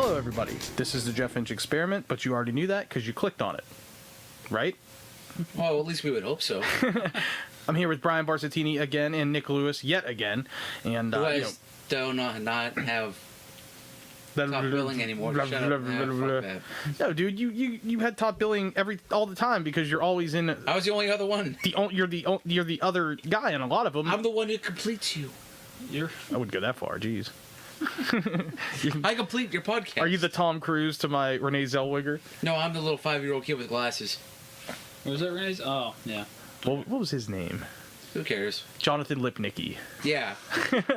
Hello everybody, this is the Jeff Finch Experiment, but you already knew that because you clicked on it, right? Well, at least we would hope so. I'm here with Brian Barsottini again and Nick Lewis yet again, and do not have top billing anymore. Shut up. Fuck that. No, dude, you had top billing all the time because you're always in. I was the only other one. You're the other guy in a lot of them. I'm the one who completes you. I wouldn't go that far, jeez. I complete your podcast. Are you the Tom Cruise to my Renee Zellweger? No, I'm the little 5-year-old kid with glasses. Was that Renee's? Oh, yeah. What was his name? Who cares? Jonathan Lipnicki. Yeah.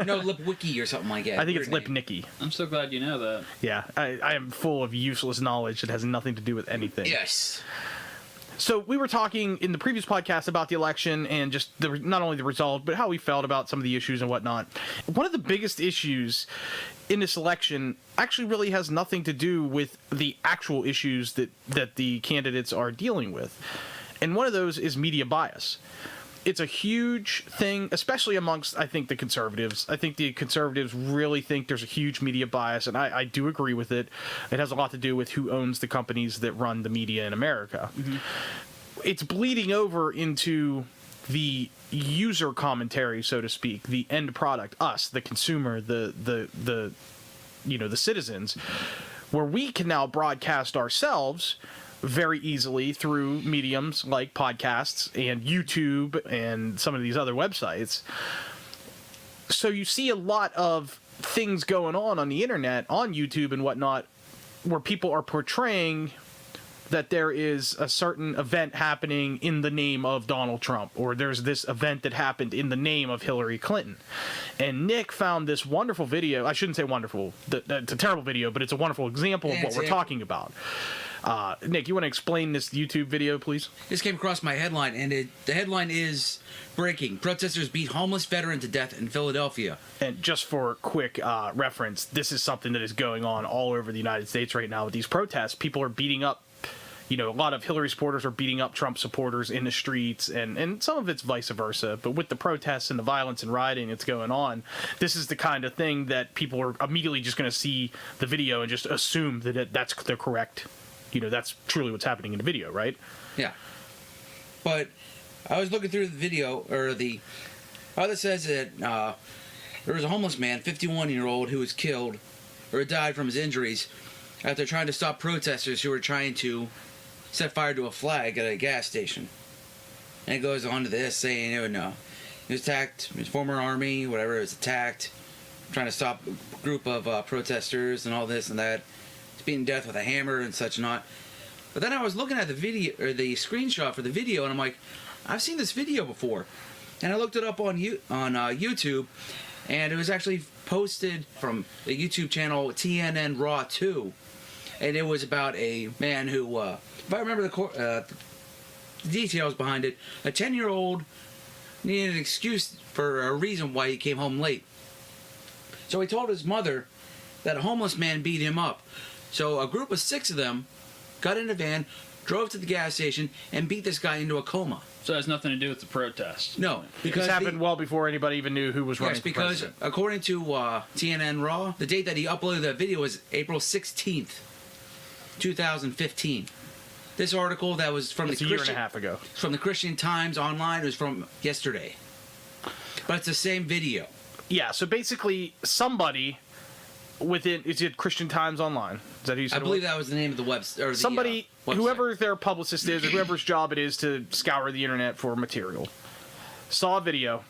No, Lipwiki or something like that. I think it's Lipnicki. I'm so glad you know that. Yeah, I am full of useless knowledge that has nothing to do with anything. Yes. So we were talking in the previous podcast about the election and just not only the result, but how we felt about some of the issues and whatnot. One of the biggest issues in this election actually really has nothing to do with the actual issues that the candidates are dealing with. And one of those is media bias. It's a huge thing, especially amongst, I think, the conservatives. I think the conservatives really think there's a huge media bias, and I do agree with it. It has a lot to do with who owns the companies that run the media in America. Mm-hmm. It's bleeding over into the user commentary, so to speak, the end product, us, the consumer, the citizens, where we can now broadcast ourselves very easily through mediums like podcasts and YouTube and some of these other websites. So you see a lot of things going on the internet, on YouTube and whatnot, where people are portraying that there is a certain event happening in the name of Donald Trump, or there's this event that happened in the name of Hillary Clinton. And Nick found this wonderful video. I shouldn't say wonderful. It's a terrible video, but it's a wonderful example of what we're talking about. Nick, you want to explain this YouTube video, please? This came across my headline, and the headline is breaking. Protesters beat homeless veteran to death in Philadelphia. And just for quick reference, this is something that is going on all over the United States right now with these protests. People are beating up, a lot of Hillary supporters are beating up Trump supporters in the streets, and some of it's vice versa. But with the protests and the violence and rioting that's going on, this is the kind of thing that people are immediately just going to see the video and just assume that that's the correct. That's truly what's happening in the video, right? Yeah. But I was looking through the video, or how it says that there was a homeless man, 51-year-old, who was killed or died from his injuries after trying to stop protesters who were trying to set fire to a flag at a gas station. And it goes on to this, saying, he was attacked, his former army, whatever, was attacked, trying to stop a group of protesters and all this and that. Beaten to death with a hammer and such not. But then I was looking at the video, or the screenshot for the video, and I'm like, I've seen this video before. And I looked it up on YouTube, and it was actually posted from the YouTube channel TNN Raw 2. And it was about a man who, if I remember the details behind it, a 10-year-old needed an excuse for a reason why he came home late. So he told his mother that a homeless man beat him up. So a group of 6 of them got in a van, drove to the gas station, and beat this guy into a coma. So it has nothing to do with the protest. No, because this happened well before anybody even knew who was running for president. Yes, because according to TNN Raw, the date that he uploaded that video was April 16th, 2015. This article that was from a year and a half ago. From the Christian Times Online, it was from yesterday. But it's the same video. Yeah, so basically somebody is it Christian Times Online? Is that who you said? I believe that was the name of the website. Somebody, whoever their publicist is, or whoever's job it is to scour the internet for material, saw a video.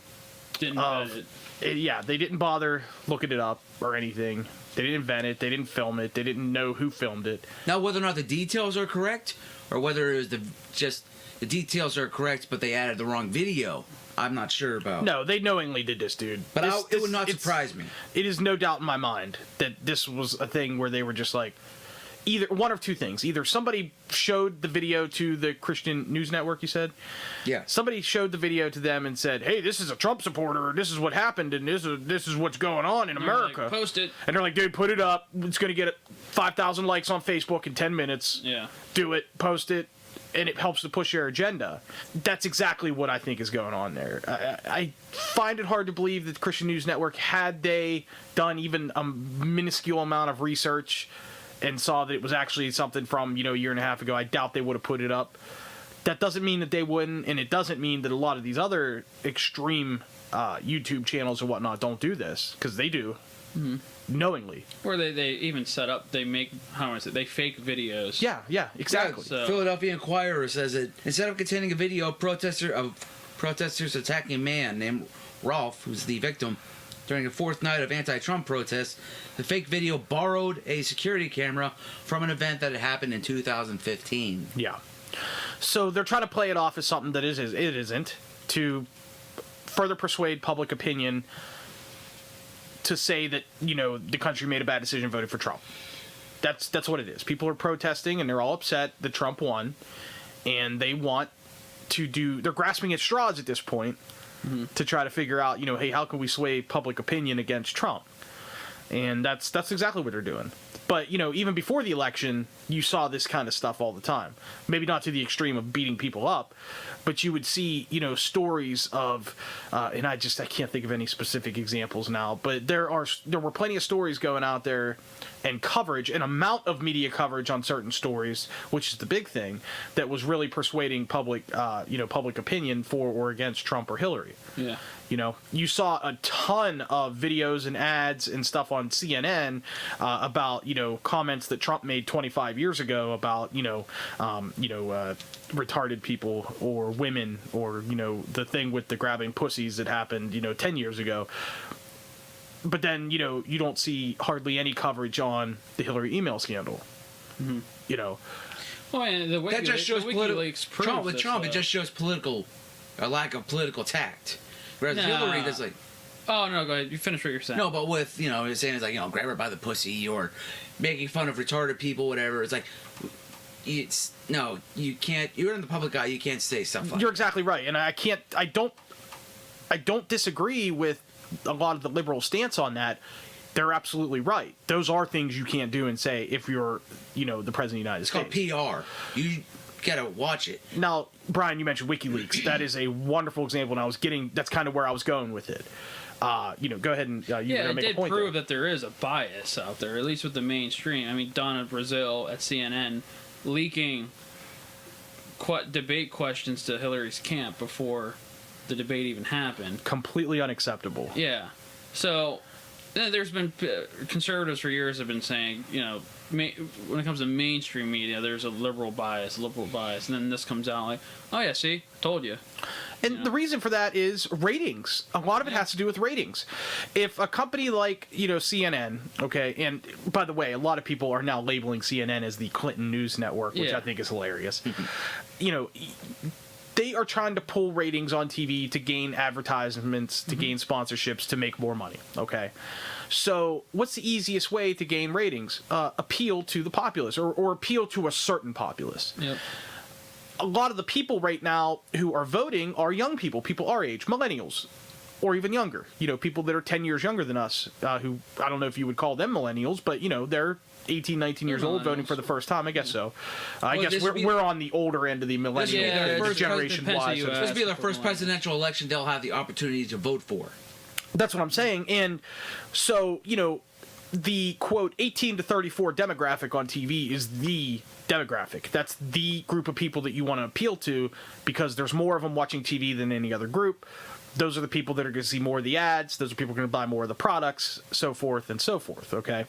Didn't vet it. Yeah, they didn't bother looking it up or anything. They didn't invent it. They didn't film it. They didn't know who filmed it. Now, whether or not the details are correct, or whether it was just the details are correct, but they added the wrong video, I'm not sure about. No, they knowingly did this, dude. But it would not surprise me. It is no doubt in my mind that this was a thing where they were just like, either one of two things. Either somebody showed the video to the Christian News Network, you said? Yeah. Somebody showed the video to them and said, hey, this is a Trump supporter, this is what happened, and this is what's going on in America. Like, post it. And they're like, dude, put it up. It's going to get 5,000 likes on Facebook in 10 minutes. Yeah. Do it. Post it. And it helps to push their agenda. That's exactly what I think is going on there. I find it hard to believe that the Christian News Network, had they done even a minuscule amount of research and saw that it was actually something from, a year and a half ago, I doubt they would have put it up. That doesn't mean that they wouldn't, and it doesn't mean that a lot of these other extreme YouTube channels and whatnot don't do this, because they do, knowingly. Or they even set up, they make, how is it, they fake videos. Yeah, exactly. Yeah, so- Philadelphia Inquirer says that instead of containing a video of protesters attacking a man named Rolf, who's the victim, during the fourth night of anti-Trump protests, the fake video borrowed a security camera from an event that had happened in 2015. Yeah. So they're trying to play it off as something that it isn't, to further persuade public opinion to say that, the country made a bad decision voting for Trump. That's what it is. People are protesting and they're all upset that Trump won, and they want they're grasping at straws at this point to try to figure out, hey, how can we sway public opinion against Trump? And that's exactly what they're doing. But, even before the election, you saw this kind of stuff all the time. Maybe not to the extreme of beating people up, but you would see, stories of, and I can't think of any specific examples now, but there were plenty of stories going out there, and coverage, an amount of media coverage on certain stories, which is the big thing, that was really persuading public opinion for or against Trump or Hillary. Yeah. You saw a ton of videos and ads and stuff on CNN about, comments that Trump made 25 years ago about, retarded people or women, or, the thing with the grabbing pussies that happened, 10 years ago. But then, you don't see hardly any coverage on the Hillary email scandal. Mm-hmm. Well, and the That just shows WikiLeaks Trump. With proves Trump, this, it just shows a lack of political tact. Whereas Hillary does Oh, no, go ahead. You finish what you're saying. No, but with, saying it's like, grab her by the pussy, or making fun of retarded people, whatever. It's like, you can't, you're in the public eye, you can't say stuff like You're exactly right. And I don't disagree with a lot of the liberal stance on that. They're absolutely right. Those are things you can't do and say if you're, the president of the United States. It's called PR. You gotta watch it. Now, Brian, you mentioned WikiLeaks. That is a wonderful example, and that's kind of where I was going with it. Go ahead and it make a did point prove there. that there is a bias out there, at least with the mainstream. I mean, Donna Brazile at CNN leaking debate questions to Hillary's camp before the debate even happened. Completely unacceptable. Yeah. So there's been conservatives for years have been saying, when it comes to mainstream media, there's a liberal bias, and then this comes out like, oh yeah, see, told you. And the reason for that is ratings. A lot of it has to do with ratings. If a company like, CNN, okay, and by the way, a lot of people are now labeling CNN as the Clinton News Network, which I think is hilarious. They are trying to pull ratings on TV to gain advertisements, to gain sponsorships, to make more money, okay? So what's the easiest way to gain ratings? Appeal to the populace, or appeal to a certain populace. Yep. A lot of the people right now who are voting are young people our age, millennials, or even younger. People that are 10 years younger than us, who, I don't know if you would call them millennials, but, they're 18, 19 years old voting for the first time. I guess so. I guess we're on the older end of the millennial generation-wise. This will be the first presidential election they'll have the opportunity to vote for. That's what I'm saying. And so, the, quote, 18 to 34 demographic on TV is the demographic. That's the group of people that you want to appeal to, because there's more of them watching TV than any other group. Those are the people that are going to see more of the ads. Those are people going to buy more of the products, so forth and so forth, okay?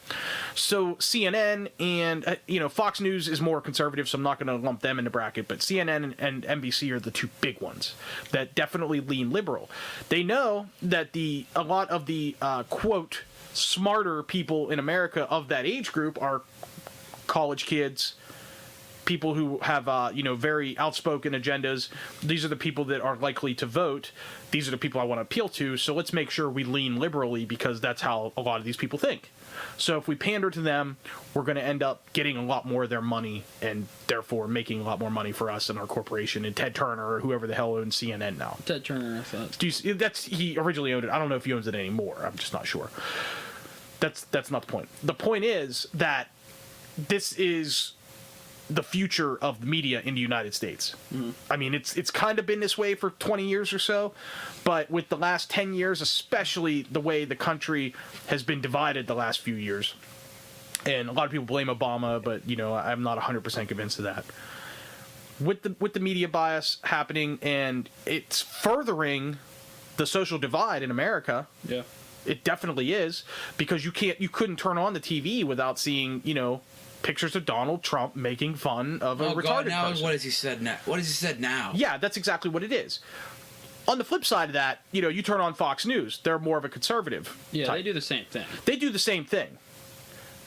So CNN and, Fox News is more conservative, so I'm not going to lump them in the bracket, but CNN and NBC are the two big ones that definitely lean liberal. They know that a lot of the, quote, smarter people in America of that age group are college kids, people who have, very outspoken agendas. These are the people that are likely to vote. These are the people I want to appeal to. So let's make sure we lean liberally, because that's how a lot of these people think. So if we pander to them, we're going to end up getting a lot more of their money, and therefore making a lot more money for us and our corporation, and Ted Turner or whoever the hell owns CNN now. Ted Turner, I thought. He originally owned it. I don't know if he owns it anymore. I'm just not sure. That's not the point. The point is that this is the future of the media in the United States. Mm-hmm. I mean, it's kind of been this way for 20 years or so, but with the last 10 years, especially the way the country has been divided the last few years, And a lot of people blame Obama, but I'm not 100% convinced of that. With the media bias happening, and it's furthering the social divide in America. Yeah. It definitely is, because you couldn't turn on the TV without seeing, pictures of Donald Trump making fun of a retarded person. What has he said now? What has he said now? Yeah, that's exactly what it is. On the flip side of that, you turn on Fox News, they're more of a conservative Yeah, type. they do the same thing. They do the same thing.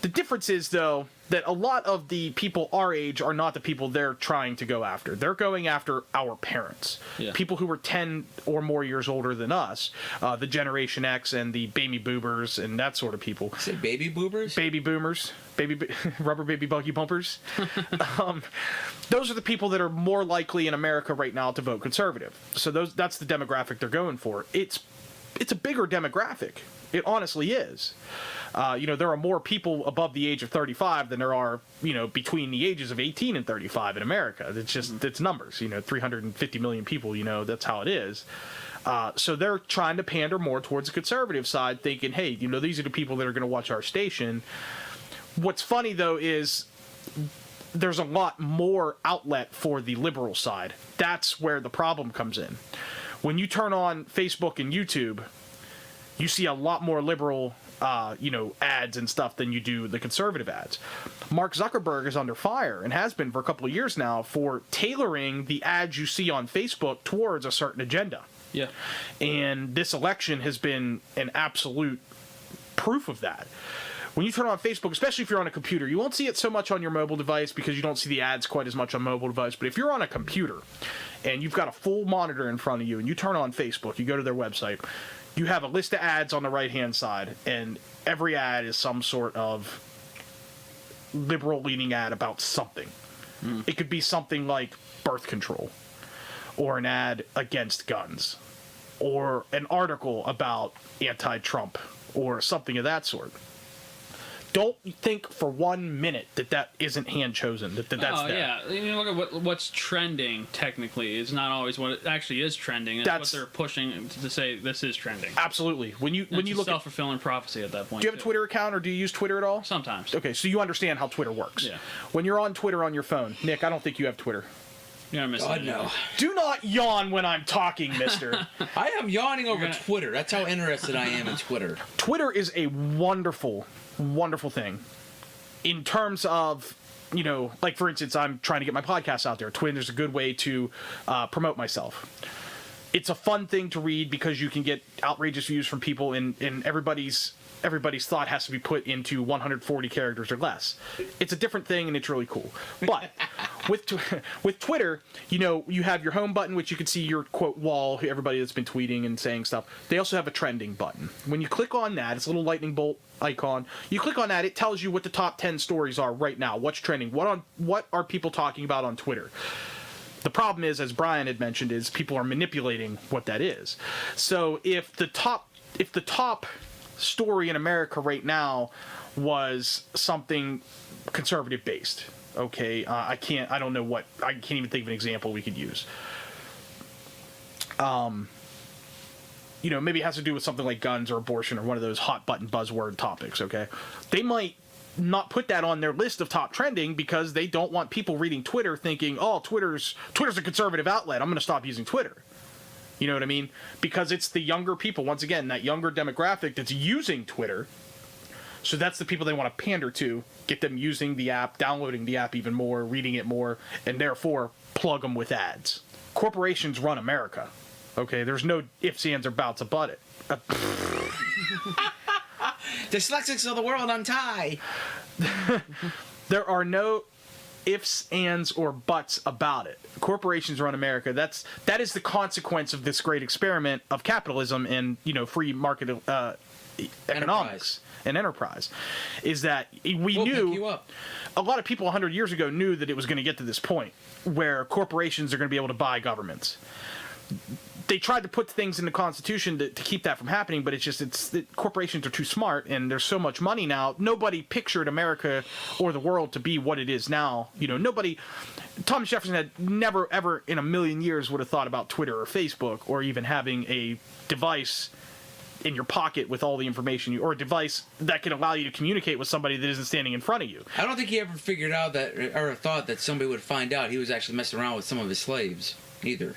The difference is, though, that a lot of the people our age are not the people they're trying to go after. They're going after our parents. Yeah. People who were 10 or more years older than us. The Generation X and the baby boomers and that sort of people. Say baby boomers? Baby boomers. Rubber baby buggy bumpers. Those are the people that are more likely in America right now to vote conservative. So that's the demographic they're going for. It's a bigger demographic. It honestly is. There are more people above the age of 35 than there are, between the ages of 18 and 35 in America. It's just, it's numbers, 350 million people, that's how it is. So they're trying to pander more towards the conservative side, thinking, hey, these are the people that are going to watch our station. What's funny, though, is there's a lot more outlet for the liberal side. That's where the problem comes in. When you turn on Facebook and YouTube, you see a lot more liberal ads and stuff than you do the conservative ads. Mark Zuckerberg is under fire, and has been for a couple of years now, for tailoring the ads you see on Facebook towards a certain agenda. Yeah. And this election has been an absolute proof of that. When you turn on Facebook, especially if you're on a computer, you won't see it so much on your mobile device because you don't see the ads quite as much on mobile device. But if you're on a computer and you've got a full monitor in front of you and you turn on Facebook, you go to their website, you have a list of ads on the right-hand side, and every ad is some sort of liberal-leaning ad about something. It could be something like birth control, or an ad against guns, or an article about anti-Trump, or something of that sort. Don't think for 1 minute that isn't hand-chosen, that's there. Yeah. Look at what's trending, technically, is not always what it actually is trending. It's what they're pushing to say this is trending. Absolutely. When you look at self-fulfilling prophecy at that point. Do you have a Twitter account, or do you use Twitter at all? Sometimes. Okay, so you understand how Twitter works. Yeah. When you're on Twitter on your phone, Nick, I don't think you have Twitter. You're not missing God, no. Do not yawn when I'm talking, mister. I am yawning over Twitter. That's how interested I am in Twitter. Twitter is a wonderful, wonderful thing. In terms of, like, for instance, I'm trying to get my podcast out there. Twitter's a good way to promote myself. It's a fun thing to read because you can get outrageous views from people, and everybody's thought has to be put into 140 characters or less. It's a different thing, and it's really cool. But with Twitter, you have your home button, which you can see your quote wall, everybody that's been tweeting and saying stuff. They also have a trending button. When you click on that, it's a little lightning bolt icon. You click on that, it tells you what the top 10 stories are right now. What's trending? What are people talking about on Twitter? The problem is, as Brian had mentioned, is people are manipulating what that is. So if the top story in America right now was something conservative based, okay, I can't even think of an example we could use. Maybe it has to do with something like guns or abortion or one of those hot button buzzword topics, okay? They might not put that on their list of top trending because they don't want people reading Twitter thinking, oh, Twitter's a conservative outlet, I'm going to stop using Twitter. You know what I mean? Because it's the younger people, once again, that younger demographic that's using Twitter. So that's the people they want to pander to, get them using the app, downloading the app even more, reading it more, and therefore plug them with ads. Corporations run America. Okay, there's no ifs, ands, or buts about it. Dyslexics of the world, untie! There are no ifs, ands, or buts about it. Corporations run America. That is the consequence of this great experiment of capitalism and free market economics and enterprise. Is that we'll knew a lot of people 100 years ago knew that it was going to get to this point where corporations are going to be able to buy governments. They tried to put things in the Constitution to keep that from happening, but corporations are too smart, and there's so much money now. Nobody pictured America or the world to be what it is now. Thomas Jefferson had never, ever in a million years would have thought about Twitter or Facebook or even having a device in your pocket with all the information or a device that can allow you to communicate with somebody that isn't standing in front of you. I don't think he ever figured out that or thought that somebody would find out he was actually messing around with some of his slaves either.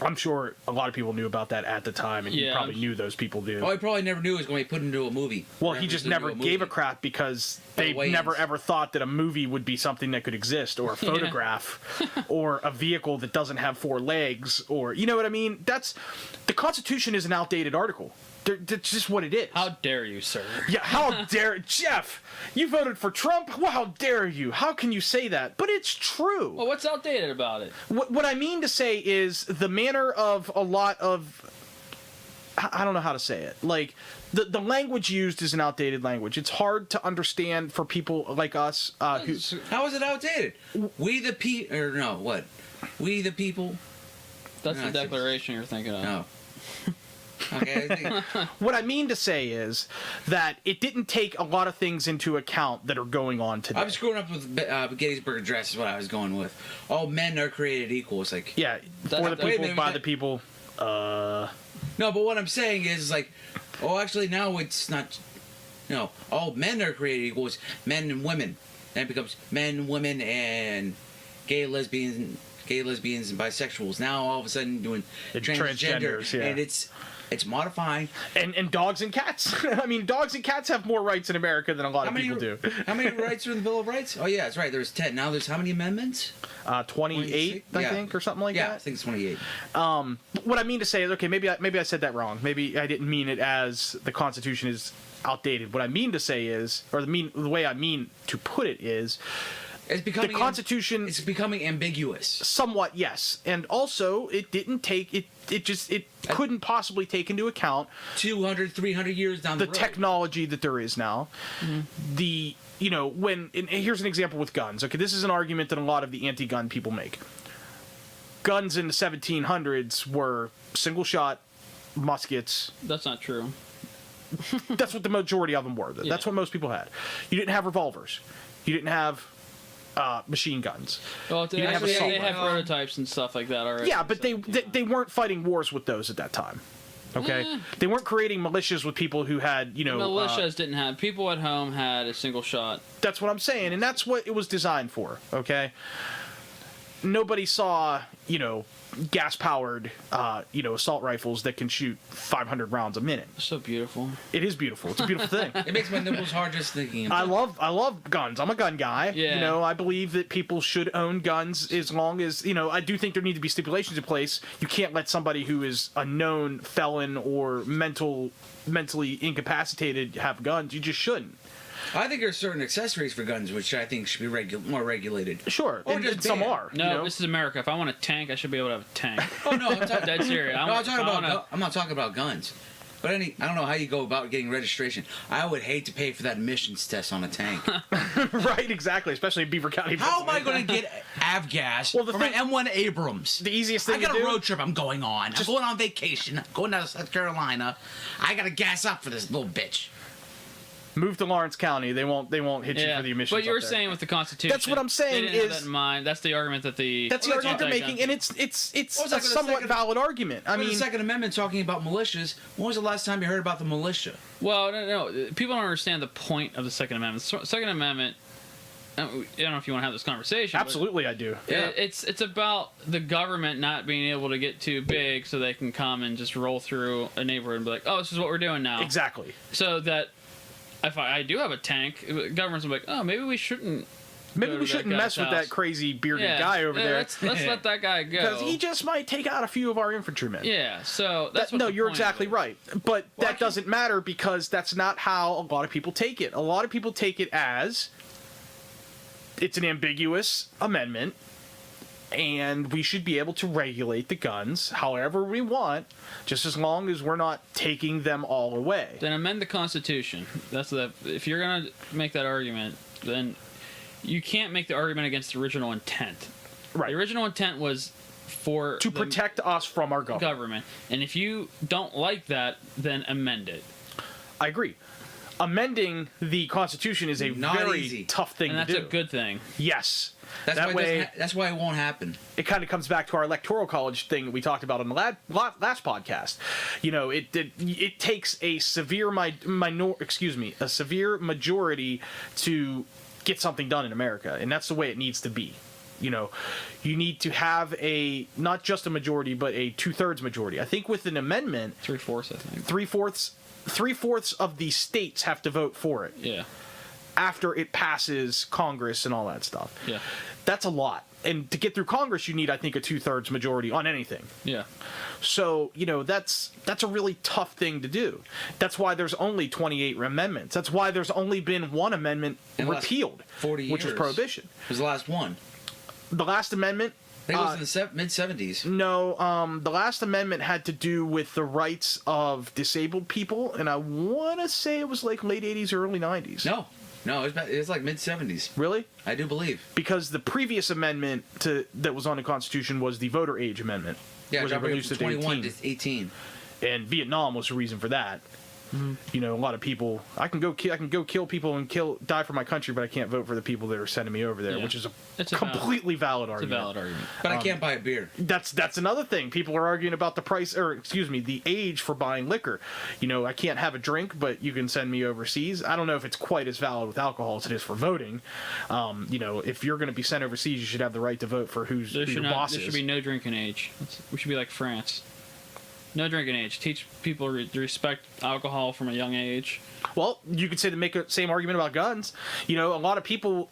I'm sure a lot of people knew about that at the time, and he probably knew those people do. Oh, he probably never knew it was going to be put into a movie. Well, he just never gave a crap because they never ever thought that a movie would be something that could exist, or a photograph, or a vehicle that doesn't have 4 legs, or you know what I mean. The Constitution is an outdated article. That's just what it is. How dare you, sir? Yeah, how dare Jeff? You voted for Trump? Well, how dare you? How can you say that? But it's true. Well, what's outdated about it? What I mean to say is the manner of a lot of... I don't know how to say it. Like, the language used is an outdated language. It's hard to understand for people like us. How is it outdated? We the people... Or no, what? We the people... That's the Declaration you're thinking of. No. Okay. What I mean to say is that it didn't take a lot of things into account that are going on today. I was growing up with Gettysburg Address is what I was going with. All men are created equal. It's like... Yeah, for the people, by the people. No, but what I'm saying is like, oh, actually now it's not... No, all men are created equal. It's men and women. Then it becomes men, women, and gay, lesbians, and bisexuals. Now all of a sudden doing transgenders, yeah. And it's modifying. And dogs and cats. I mean, dogs and cats have more rights in America than a lot of people do. How many rights are in the Bill of Rights? Oh, yeah, that's right. There's 10. Now there's how many amendments? 28, I think, or something like that. Yeah, I think it's 28. What I mean to say is, okay, maybe I said that wrong. Maybe I didn't mean it as the Constitution is outdated. What I mean to say is, or the way I mean to put it is, the Constitution is becoming ambiguous. Somewhat, yes. And also, it didn't take... It couldn't possibly take into account 200, 300 years down the road. The technology that there is now. Mm-hmm. And here's an example with guns. Okay, this is an argument that a lot of the anti-gun people make. Guns in the 1700s were single-shot muskets. That's not true. That's what the majority of them were. That's what most people had. You didn't have revolvers. You didn't have machine guns. Well, they have prototypes and stuff like that already. Yeah, but they weren't fighting wars with those at that time. Okay, they weren't creating militias with people who had militias didn't have. People at home had a single shot. That's what I'm saying, and that's what it was designed for. Okay, nobody saw gas-powered, assault rifles that can shoot 500 rounds a minute. So beautiful. It is beautiful. It's a beautiful thing. It makes my nipples hard just thinking about it. I love guns. I'm a gun guy. Yeah. I believe that people should own guns as long as, I do think there need to be stipulations in place. You can't let somebody who is a known felon or mentally incapacitated have guns. You just shouldn't. I think there's certain accessories for guns which I think should be more regulated. Sure, or and some are. No, this is America. If I want a tank, I should be able to have a tank. Oh no, I'm talking dead serious. I'm not talking about guns. But I don't know how you go about getting registration. I would hate to pay for that emissions test on a tank. Right, exactly, especially in Beaver County. How am I going to get avgas for my M1 Abrams? The easiest thing I got a road trip I'm going on. I'm going on vacation. I'm going down to South Carolina. I got to gas up for this little bitch. Move to Lawrence County. They won't hit you for the emissions. But you were saying with the Constitution. That's what I'm saying. They didn't have that in mind. That's the argument that That's the argument they're making, and it's a somewhat valid argument. I mean, the Second Amendment talking about militias. When was the last time you heard about the militia? Well, no. People don't understand the point of the Second Amendment. Second Amendment. I don't know if you want to have this conversation. Absolutely, I do. Yeah. It's about the government not being able to get too big so they can come and just roll through a neighborhood and be like, oh, this is what we're doing now. Exactly. So that if I do have a tank, the government's like, oh, maybe we shouldn't. Maybe we shouldn't mess with that crazy bearded guy over there. Let's let that guy go. Because he just might take out a few of our infantrymen. Yeah, so that's no, you're exactly right. But that doesn't matter because that's not how a lot of people take it. A lot of people take it as it's an ambiguous amendment, and we should be able to regulate the guns however we want, just as long as we're not taking them all away. Then amend the Constitution. If you're gonna make that argument, then you can't make the argument against the original intent. Right. The original intent was to protect us from our government. And if you don't like that, then amend it. I agree. amending the Constitution is a Not very easy. tough thing And that's to do. a good thing. Yes. That's that why way, that's why it won't happen. it kind of comes back to our electoral college thing that we talked about on the last podcast. It takes a severe a severe majority to get something done in America, and that's the way it needs to be. You need to have not just a majority, but a 2/3 majority. I think with an amendment, 3/4, I think. 3/4 of the states have to vote for it. Yeah. After it passes Congress and all that stuff. Yeah. That's a lot. And to get through Congress, you need, I think, a 2/3 majority on anything. Yeah. So, that's a really tough thing to do. That's why there's only 28 amendments. That's why there's only been one amendment In the last repealed, 40 which was years. prohibition. It was the last one. The last amendment... I think it was in the mid-70s. No, the last amendment had to do with the rights of disabled people, and I want to say it was like late 80s or early 90s. No, it was like mid-70s. Really? I do believe. Because the previous amendment that was on the Constitution was the voter age amendment. Yeah, was dropping it reduced from to 21 to 18. And Vietnam was the reason for that. A lot of people. I can go kill people and die for my country, but I can't vote for the people that are sending me over there, Yeah. which is It's a completely valid It's a argument. valid argument. But I can't buy a beer. That's another thing. People are arguing about the age for buying liquor. I can't have a drink, but you can send me overseas. I don't know if it's quite as valid with alcohol as it is for voting. If you're going to be sent overseas, you should have the right to vote for who your boss is. There should be no drinking age. We should be like France. No drinking age. Teach people to respect alcohol from a young age. Well, you could say to make the same argument about guns. A lot of people,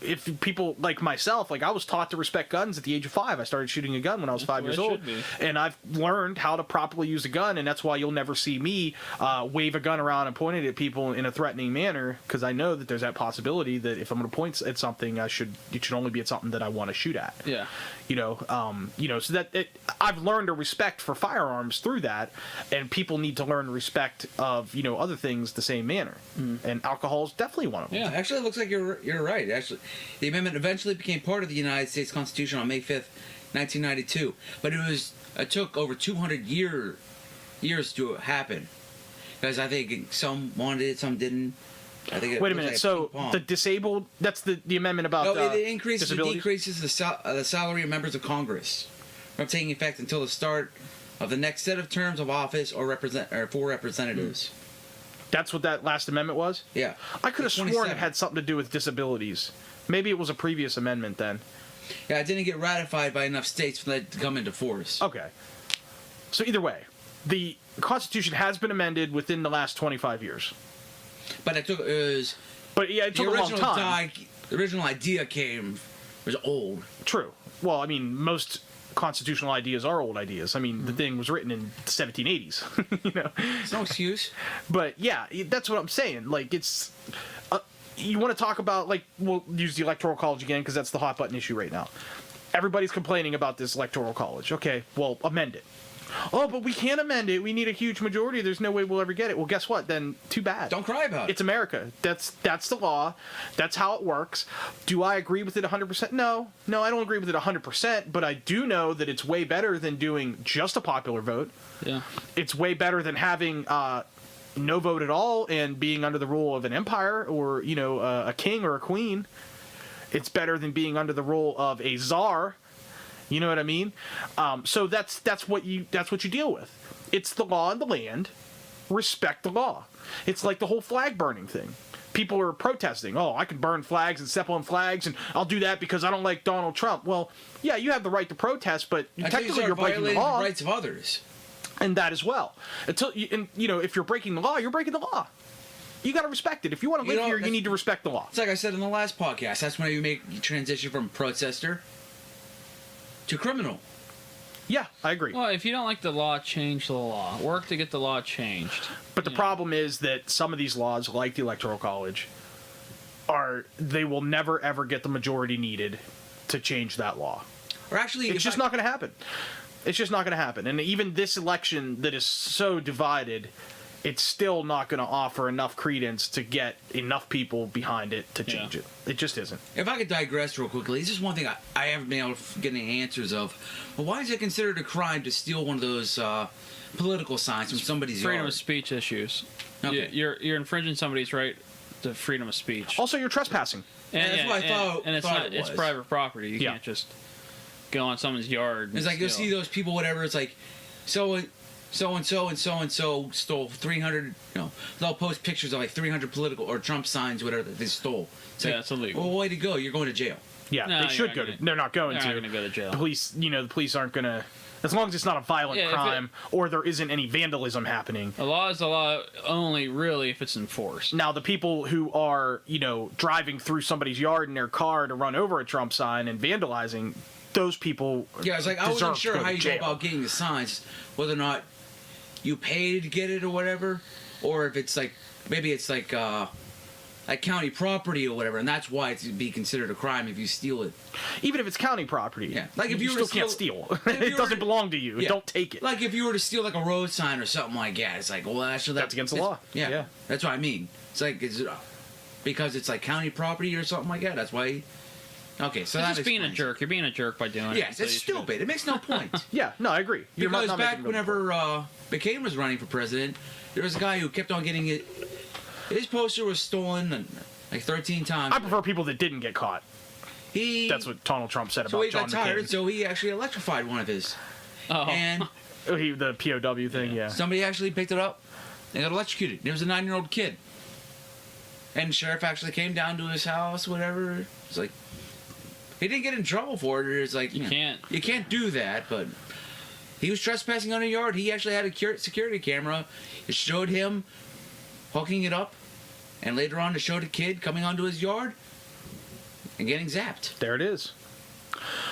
if people like myself, I was taught to respect guns at the age of 5. I started shooting a gun when I was 5 years old, and I've learned how to properly use a gun, and that's why you'll never see me wave a gun around and point it at people in a threatening manner, because I know that there's that possibility that if I'm going to point at something, it should only be at something that I want to shoot at. Yeah. So that I've learned a respect for firearms through that, and people need to learn respect of other things the same manner, and alcohol is definitely one of them. Yeah. Actually, it looks like you're right. Actually, the amendment eventually became part of the United States Constitution on May 5th, 1992. But it took over 200 years to happen, because I think some wanted it, some didn't. I think Wait a minute. So the disabled, that's the amendment about it increases or disabilities? decreases the salary of members of Congress from taking effect until the start of the next set of terms of office or for representatives. That's what that last amendment was? Yeah. I could have sworn 27. it had something to do with disabilities. Maybe it was a previous amendment then. Yeah, it didn't get ratified by enough states for that to come into force. Okay. So either way, the Constitution has been amended within the last 25 years. But it took a long time. The original idea was old. True. Well, most constitutional ideas are old ideas. The thing was written in the 1780s. It's no excuse. But yeah, that's what I'm saying. It's you want to talk about we'll use the electoral college again because that's the hot button issue right now. Everybody's complaining about this electoral college. Okay, well, amend it. Oh, but we can't amend it. We need a huge majority. There's no way we'll ever get it. Well, guess what? Then too bad. Don't cry about it. It's America. That's the law. That's how it works. Do I agree with it 100%? No, I don't agree with it 100%, but I do know that it's way better than doing just a popular vote. Yeah. It's way better than having no vote at all and being under the rule of an empire or, a king or a queen. It's better than being under the rule of a czar. You know what I mean? So that's what you deal with. It's the law of the land. Respect the law. It's like the whole flag burning thing. People are protesting. Oh, I can burn flags and step on flags, and I'll do that because I don't like Donald Trump. Well, yeah, you have the right to protest, but technically you're breaking the law. The rights of others. And that as well. If you're breaking the law, you're breaking the law. You got to respect it. If you want to live here, you need to respect the law. It's like I said in the last podcast. That's when you transition from protester to criminal. Yeah, I agree. Well, if you don't like the law, change the law. Work to get the law changed. But the problem is that some of these laws, like the Electoral College, they will never ever get the majority needed to change that law. Or actually, it's just not going to happen. It's just not going to happen. And even this election that is so divided, it's still not going to offer enough credence to get enough people behind it to change it. It just isn't. If I could digress real quickly, this is one thing I haven't been able to get any answers of. But why is it considered a crime to steal one of those political signs from somebody's Freedom yard? of speech issues. Okay. You're infringing somebody's right to freedom of speech. Also, you're trespassing. And that's what I thought. And it's private property. You can't just go on someone's yard. It's like you'll see those people, whatever. It's like so and so stole 300. They'll post pictures of like 300 political or Trump signs, whatever that they stole. It's like, it's illegal. Well, way to go! You're going to jail. Yeah, No, they should go to. They're not going to. They're not going to go to jail. Police, the police aren't going to. As long as it's not a violent crime or there isn't any vandalism happening. The law is the law only really if it's enforced. Now, the people who are, driving through somebody's yard in their car to run over a Trump sign and vandalizing, those people. Yeah, it's like I wasn't sure how you go about getting the signs, whether or not you paid to get it or whatever, or if it's like maybe it's like county property or whatever, and that's why it's be considered a crime if you steal it. Even if it's county property, yeah, like if you still can't steal. It doesn't belong to you. Yeah. Don't take it. Like if you were to steal like a road sign or something like that, it's like, well, that's against the law. Yeah, that's what I mean. It's like because it's like county property or something like that. That's why. Okay, so that's just being a jerk. You're being a jerk by doing it. Yes, it's stupid. It makes no point. Yeah, no, I agree. Because back whenever McCain was running for president, there was a guy who kept on getting it. His poster was stolen like 13 times. I prefer people that didn't get caught. That's what Donald Trump said about John McCain. So he got tired, so he actually electrified one of his. Oh. And the POW thing, yeah. Somebody actually picked it up and got electrocuted. It was a 9-year-old kid. And the sheriff actually came down to his house, whatever. It's like, he didn't get in trouble for it. It's like, you can't do that, but he was trespassing on a yard. He actually had a security camera. It showed him hooking it up, and later on it showed a kid coming onto his yard and getting zapped. There it is.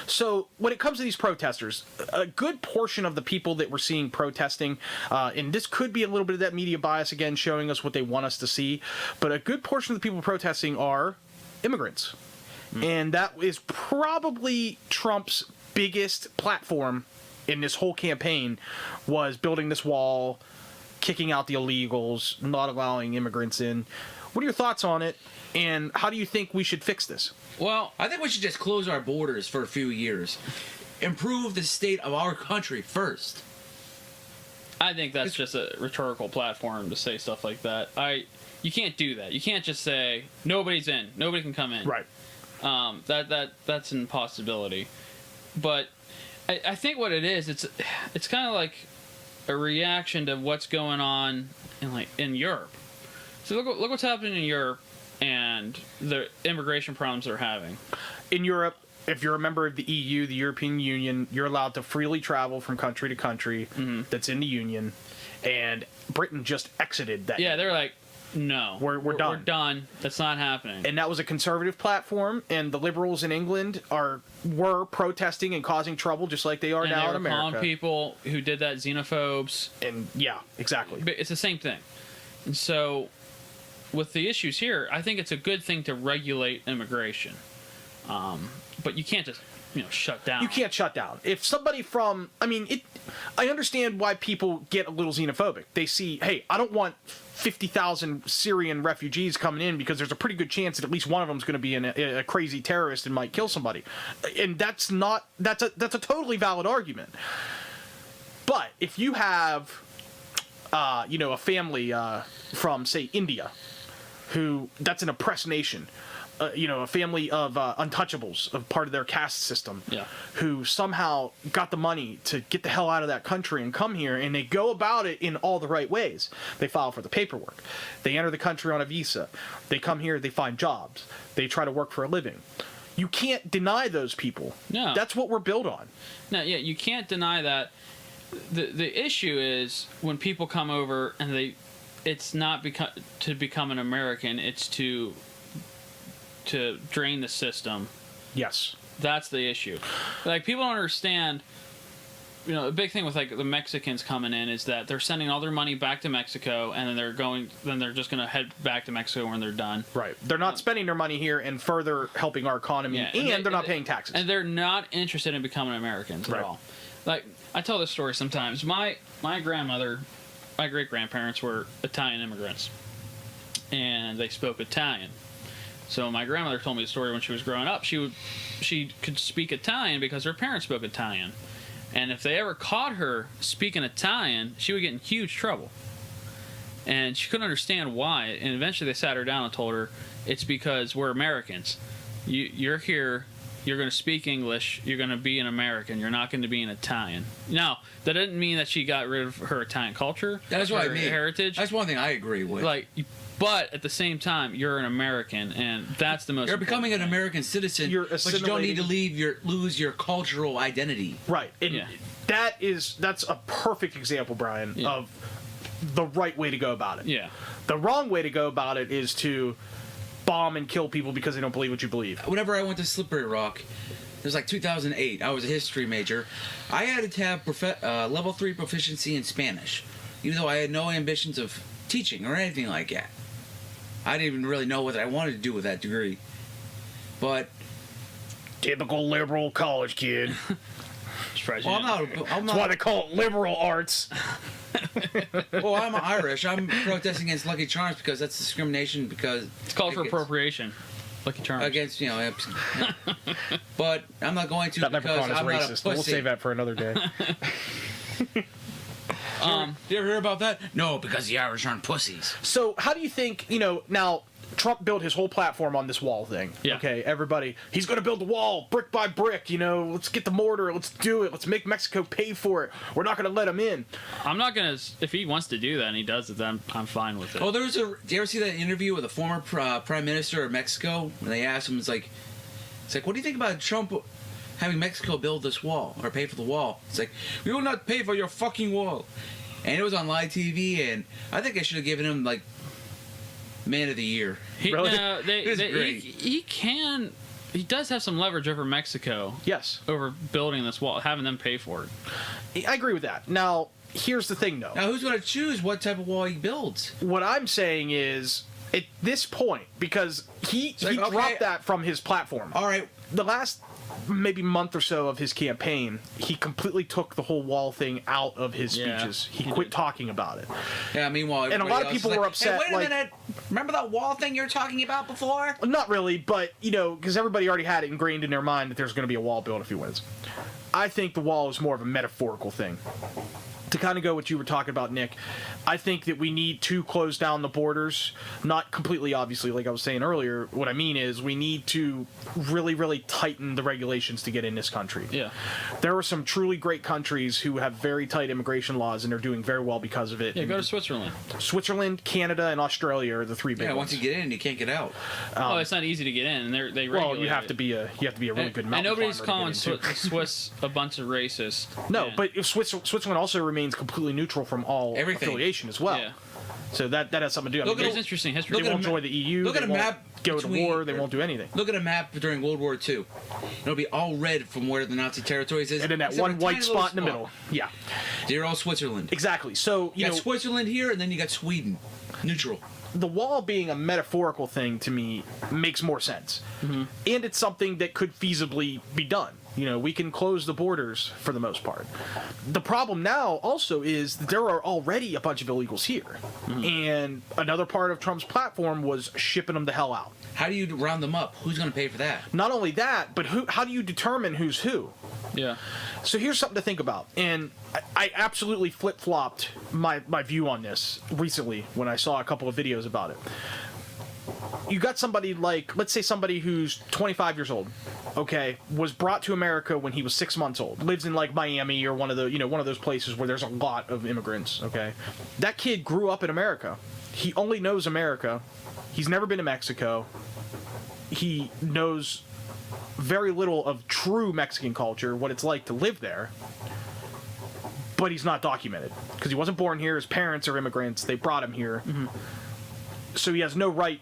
So when it comes to these protesters, a good portion of the people that we're seeing protesting, and this could be a little bit of that media bias again, showing us what they want us to see, but a good portion of the people protesting are immigrants. And that is probably Trump's biggest platform in this whole campaign, was building this wall, kicking out the illegals, not allowing immigrants in. What are your thoughts on it, and how do you think we should fix this? Well, I think we should just close our borders for a few years. Improve the state of our country first. I think that's just a rhetorical platform to say stuff like that. You can't do that. You can't just say, nobody's in, nobody can come in. Right. That's an impossibility. But I think what it is, it's kind of like a reaction to what's going on in Europe. So look what's happening in Europe and the immigration problems they're having. In Europe, if you're a member of the EU, the European Union, you're allowed to freely travel from country to country that's in the Union, and Britain just exited that. Yeah, they're like, no, we're done. We're done. That's not happening. And that was a conservative platform, and the liberals in England were protesting and causing trouble just like they are and now they in America. Calling people who did that xenophobes. And yeah, exactly. But it's the same thing. And so with the issues here, I think it's a good thing to regulate immigration. But you can't just shut down. You can't shut down. If somebody I understand why people get a little xenophobic. They see, hey, I don't want 50,000 Syrian refugees coming in because there's a pretty good chance that at least one of them is going to be a crazy terrorist and might kill somebody. And that's a totally valid argument. But if you have, a family from, say, India, that's an oppressed nation, a family of untouchables, of part of their caste system, who somehow got the money to get the hell out of that country and come here, and they go about it in all the right ways. They file for the paperwork. They enter the country on a visa. They come here, they find jobs. They try to work for a living. You can't deny those people. No. That's what we're built on. No, yeah, you can't deny that. The issue is when people come over and it's not to become an American, it's to drain the system. Yes. That's the issue. Like, people don't understand, the big thing with the Mexicans coming in is that they're sending all their money back to Mexico, and then they're just going to head back to Mexico when they're done. Right. They're not spending their money here and further helping our economy, and they're not paying taxes. And they're not interested in becoming Americans at all. Like, I tell this story sometimes. My grandmother my great-grandparents were Italian immigrants, and they spoke Italian. So my grandmother told me the story when she was growing up. She could speak Italian because her parents spoke Italian. And if they ever caught her speaking Italian, she would get in huge trouble. And she couldn't understand why. And eventually they sat her down and told her, it's because we're Americans. You're here, you're going to speak English, you're going to be an American, you're not going to be an Italian. Now, that didn't mean that she got rid of her Italian culture, That's what I her mean. heritage. That's one thing I agree with. But at the same time, you're an American, and that's the most. You're becoming an American citizen, but you don't need to lose your cultural identity. Right. And that's a perfect example, Brian, of the right way to go about it. Yeah. The wrong way to go about it is to bomb and kill people because they don't believe what you believe. Whenever I went to Slippery Rock, it was like 2008. I was a history major. I had to have level 3 proficiency in Spanish, even though I had no ambitions of teaching or anything like that. I didn't even really know what I wanted to do with that degree. But typical liberal college kid. I'm not. That's why they call it liberal arts. Well, I'm Irish. I'm protesting against Lucky Charms because that's discrimination. Because it's called for appropriation. Lucky Charms against But I'm not going to that because I'm racist. not a pussy. We'll save that for another day. Did you ever hear about that? No, because the Irish aren't pussies. So how do you think, now Trump built his whole platform on this wall thing. Yeah. Okay, everybody, he's going to build the wall brick by brick, let's get the mortar, let's do it, let's make Mexico pay for it. We're not going to let him in. I'm not going to, if he wants to do that and he does it, then I'm fine with it. Oh, did you ever see that interview with the former Prime Minister of Mexico? When they asked him, it's like, what do you think about Trump having Mexico build this wall or pay for the wall? It's like, we will not pay for your fucking wall. And it was on live TV, and I think I should have given him, Man of the Year. Really? No, he does have some leverage over Mexico. Yes. Over building this wall, having them pay for it. I agree with that. Now, here's the thing, though. Now, who's going to choose what type of wall he builds? What I'm saying is, at this point, because he dropped that from his platform. All right. The last maybe month or so of his campaign, he completely took the whole wall thing out of his speeches. He quit talking about it. Yeah, meanwhile, and a lot of people were upset. Hey, wait a minute. Remember that wall thing you were talking about before? Not really, but, because everybody already had it ingrained in their mind that there's going to be a wall built if he wins. I think the wall is more of a metaphorical thing. To kind of go what you were talking about, Nick, I think that we need to close down the borders. Not completely, obviously, like I was saying earlier. What I mean is we need to really, really tighten the regulations to get in this country. Yeah. There are some truly great countries who have very tight immigration laws, and they're doing very well because of it. Yeah, go to Switzerland. Switzerland, Canada, and Australia are the three big ones. Once you get in, you can't get out. It's not easy to get in, and they regulate. Well, you have to be a really good mountain and nobody's climber calling Swiss a bunch of racists. No, yeah. but if Switzerland also remains completely neutral from all affiliation as well. Yeah. So that has something to do. There's interesting history. They won't join the EU. Look at a map. Go to war. They won't do anything. Look at a map during World War II. It'll be all red from where the Nazi territories is. And then that one white spot in the middle. Yeah. Dear old Switzerland. Exactly. So you got Switzerland here, and then you got Sweden. Neutral. The wall being a metaphorical thing to me makes more sense. Mm-hmm. And it's something that could feasibly be done. We can close the borders for the most part. The problem now also is that there are already a bunch of illegals here. Mm-hmm. And another part of Trump's platform was shipping them the hell out. How do you round them up? Who's going to pay for that? Not only that, but how do you determine who's who? Yeah. So here's something to think about. And I absolutely flip-flopped my view on this recently when I saw a couple of videos about it. You got somebody let's say somebody who's 25 years old, okay, was brought to America when he was 6 months old, lives in Miami or one of those places where there's a lot of immigrants, okay? That kid grew up in America. He only knows America. He's never been to Mexico. He knows very little of true Mexican culture, what it's like to live there. But he's not documented because he wasn't born here. His parents are immigrants. They brought him here. Mm-hmm. So he has no right,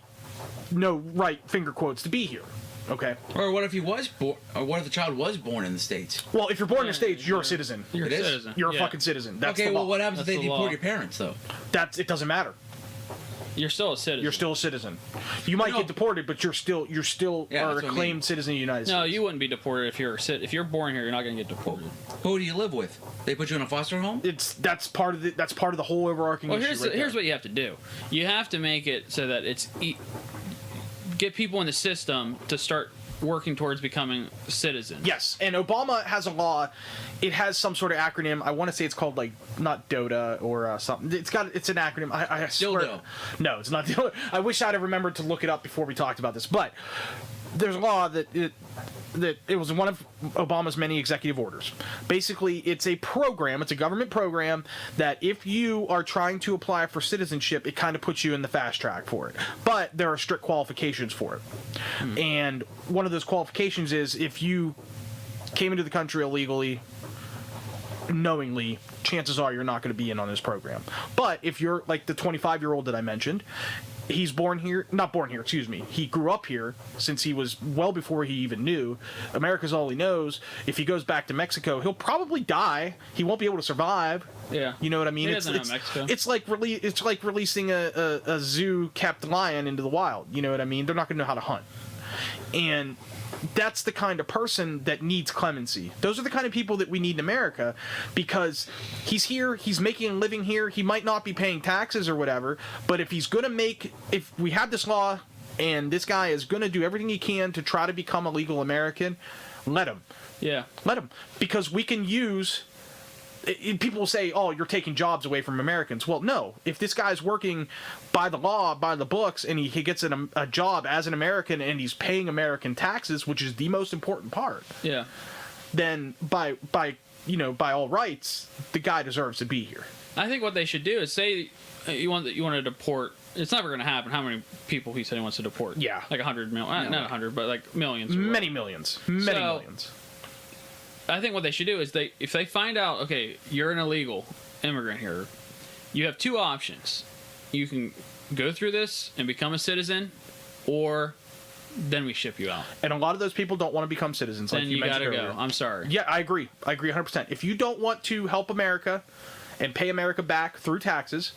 finger quotes, to be here. Okay. Or what if he was born? Or what if the child was born in the States? Well, if you're born in the States, you're a citizen. You're a citizen. You're a fucking citizen. That's okay. the law. Well, what happens if they the deport law. your parents, though? It doesn't matter. You're still a citizen. You're still a citizen. You might get deported, but you're still Yeah, are that's a what I mean. claimed citizen of the United No, States. you wouldn't be deported if you're born here. You're not going to get deported. Who do you live with? They put you in a foster home? That's part of the whole overarching Well, issue. here's what you have to do. You have to make it so that get people in the system to start working towards becoming citizens. Yes, and Obama has a law. It has some sort of acronym. I want to say it's called like not DOTA or something. It's an acronym. I swear. Dildo. No, it's not DOTA. I wish I'd have remembered to look it up before we talked about this. But there's a law that it was one of Obama's many executive orders. Basically, it's a program. It's a government program that if you are trying to apply for citizenship, it kind of puts you in the fast track for it. But there are strict qualifications for it. And one of those qualifications is if you came into the country illegally, knowingly, chances are you're not going to be in on this program. But if you're like the 25-year-old that I mentioned, he's not born here, excuse me. He grew up here since he was well before he even knew. America's all he knows. If he goes back to Mexico, he'll probably die. He won't be able to survive. Yeah. You know what I mean? He doesn't know Mexico. It's like releasing a zoo-kept lion into the wild. You know what I mean? They're not going to know how to hunt. And that's the kind of person that needs clemency. Those are the kind of people that we need in America, because he's here, he's making a living here, he might not be paying taxes or whatever, but if we have this law and this guy is going to do everything he can to try to become a legal American, let him. Yeah. Let him. Because we can use... People will say, oh, you're taking jobs away from Americans. Well, no. If this guy's working by the law, by the books, and he gets a job as an American and he's paying American taxes, which is the most important part, Yeah. then by all rights, the guy deserves to be here. I think what they should do is say you want to deport. It's never going to happen. How many people he said he wants to deport? Yeah. Like 100 million. Not 100, but like millions. or Many millions. Many So- millions. I think what they should do is if they find out, okay, you're an illegal immigrant here, you have two options. You can go through this and become a citizen, or then we ship you out. And a lot of those people don't want to become citizens, like Then you you mentioned gotta earlier. go. I'm sorry. Yeah, I agree. I agree 100%. If you don't want to help America and pay America back through taxes,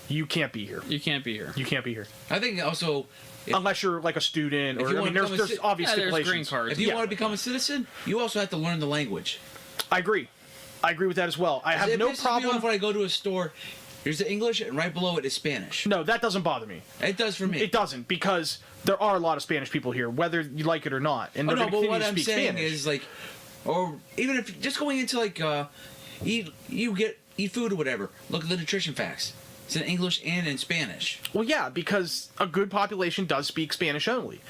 you can't be here. You can't be here. You can't be here. I think also... Unless you're like a student, If or you I wanna mean, there's become a obvious there's stipulations. green cards. If you Yeah. want to become a citizen, you also have to learn the language. I agree. I agree with that as well. I have It no pisses me problem. off when I go to a store, there's the English, and right below it is Spanish. No, that doesn't bother me. It does for me. It doesn't, because there are a lot of Spanish people here, whether you like it or not, and Oh, they're no, going to but what continue to I'm speak saying Spanish. is, like, or even if just going into, like, eat food or whatever, look at the nutrition facts. It's in English and in Spanish. Well, yeah, because a good population does speak Spanish only.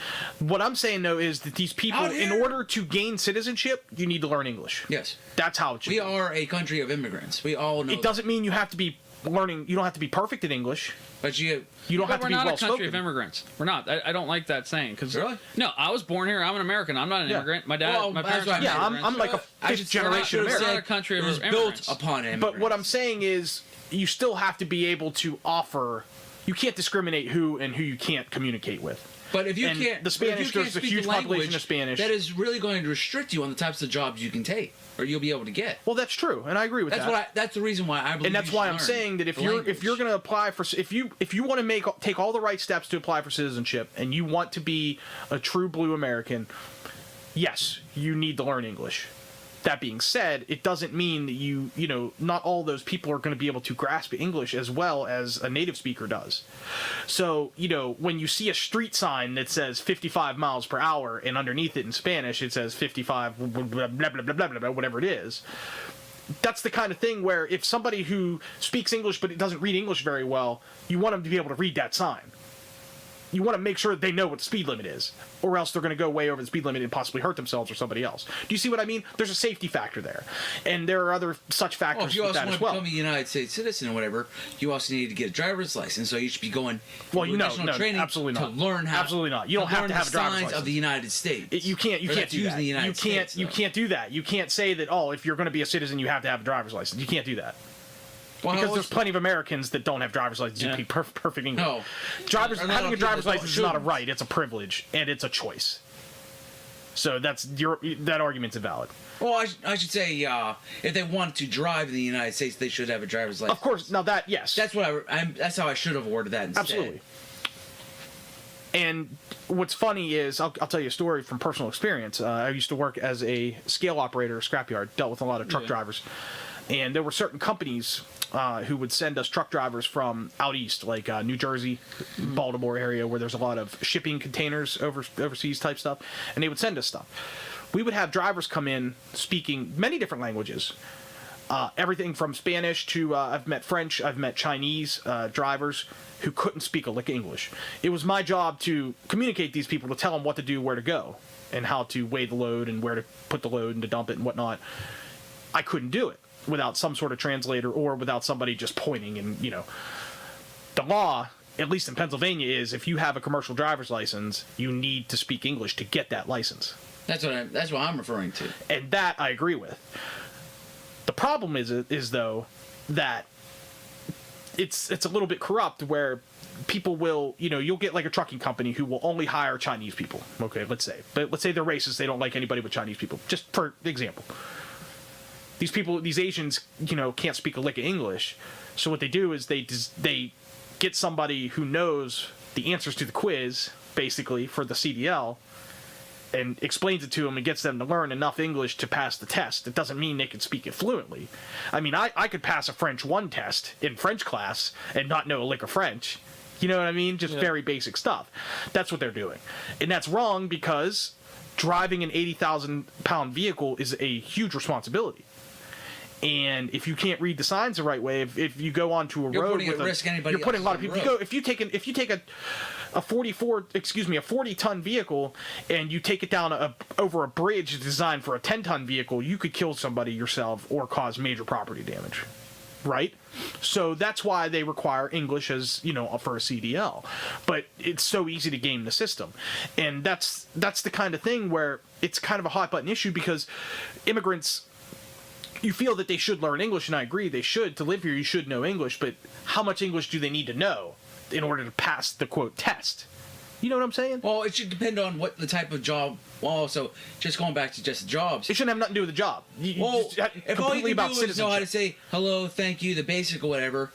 What I'm saying, though, is that these people, Out in here- order to gain citizenship, you need to learn English. Yes. That's how it should We be. are a country of immigrants. We all know It doesn't mean you have to be learning. You don't have to be perfect in English. But you You don't But have to we're be not well a country spoken. of immigrants. We're not. I don't like that saying. Cause, Really? No, I was born here. I'm an American. I'm not an Yeah. immigrant. My dad, Well, my that's parents. what I are meant. Yeah, I'm immigrants. like a I fifth just generation we're not- American. not a country It of was immigrants. built upon immigrants. But what I'm saying is, you still have to be able to offer. You can't discriminate who you can't communicate with. But if you and can't, the Spanish, but if you can't there's a speak huge the population language, of Spanish. That is really going to restrict you on the types of jobs you can take, or you'll be able to get. Well, that's true, and I agree with that. That's the reason why I believe. And that's you why should I'm learn saying that if the you're language. going to apply for if you want to take all the right steps to apply for citizenship, and you want to be a true blue American, yes, you need to learn English. That being said, it doesn't mean that not all those people are going to be able to grasp English as well as a native speaker does. So, when you see a street sign that says 55 miles per hour and underneath it in Spanish it says 55 blah, blah, blah, blah, blah, blah, whatever it is, that's the kind of thing where if somebody who speaks English but doesn't read English very well, you want them to be able to read that sign. You want to make sure that they know what the speed limit is, or else they're going to go way over the speed limit and possibly hurt themselves or somebody else. Do you see what I mean? There's a safety factor there, and there are other such Well, factors if you with also that want as to well. become a United States citizen or whatever, you also need to get a driver's license. So you should be going Well, through additional training absolutely not. to learn how. Absolutely not. You don't have learn to have the a driver's signs license of the United States. You can't Or do that's used that. in the United You can't. States, You though. can't do that. You can't say that. Oh, if you're going to be a citizen, you have to have a driver's license. You can't do that. Well, Because how there's else- plenty of Americans that don't have driver's licenses. You Yeah. speak perfect English. No. Having a people driver's that license is not a shouldn't. right. It's a privilege, and it's a choice. So that argument's invalid. Well, I should say, if they want to drive in the United States, they should have a driver's license. Of course. Now that, yes. That's what that's how I should have worded that instead. Absolutely. And what's funny is, I'll tell you a story from personal experience. I used to work as a scale operator, scrapyard, dealt with a lot of truck drivers. And there were certain companies who would send us truck drivers from out east, like New Jersey, Baltimore area, where there's a lot of shipping containers, overseas type stuff. And they would send us stuff. We would have drivers come in speaking many different languages. Everything from Spanish to, I've met French, I've met Chinese drivers who couldn't speak a lick of English. It was my job to communicate these people, to tell them what to do, where to go, and how to weigh the load and where to put the load and to dump it and whatnot. I couldn't do it without some sort of translator or without somebody just pointing. And, the law, at least in Pennsylvania, is if you have a commercial driver's license, you need to speak English to get that license. That's what I'm referring to. And that I agree with. The problem is though, that it's a little bit corrupt, where people will, you'll get like a trucking company who will only hire Chinese people. Okay, let's say they're racist. They don't like anybody but Chinese people. Just for example, these Asians, can't speak a lick of English. So what they do is they get somebody who knows the answers to the quiz, basically, for the CDL, and explains it to them and gets them to learn enough English to pass the test. It doesn't mean they can speak it fluently. I mean, I could pass a French 1 test in French class and not know a lick of French. You know what I mean? Just very basic stuff. That's what they're doing. And that's wrong, because driving an 80,000-pound vehicle is a huge responsibility. And if you can't read the signs the right way, if you go onto a road with you're putting a lot of people. If you take a 40-ton vehicle and you take it down over a bridge designed for a 10-ton vehicle, you could kill somebody yourself or cause major property damage, right? So that's why they require English as for a CDL. But it's so easy to game the system, and that's the kind of thing where it's kind of a hot button issue, because immigrants, you feel that they should learn English, and I agree, they should. To live here, you should know English, but how much English do they need to know in order to pass the, quote, test? You know what I'm saying? Well, it should depend on what the type of job. Well, so just going back to just jobs. It shouldn't have nothing to do with the job. If all you can do is know how to say hello, thank you, the basic or whatever,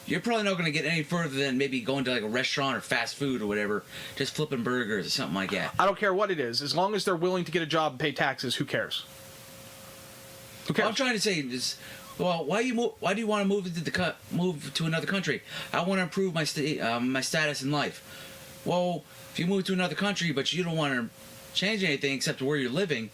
you're probably not going to get any further than maybe going to like a restaurant or fast food or whatever, just flipping burgers or something like that. I don't care what it is. As long as they're willing to get a job and pay taxes, who cares? What I'm trying to say is, well, why do you want to move to another country? I want to improve my status in life. Well, if you move to another country but you don't want to change anything except where you're living,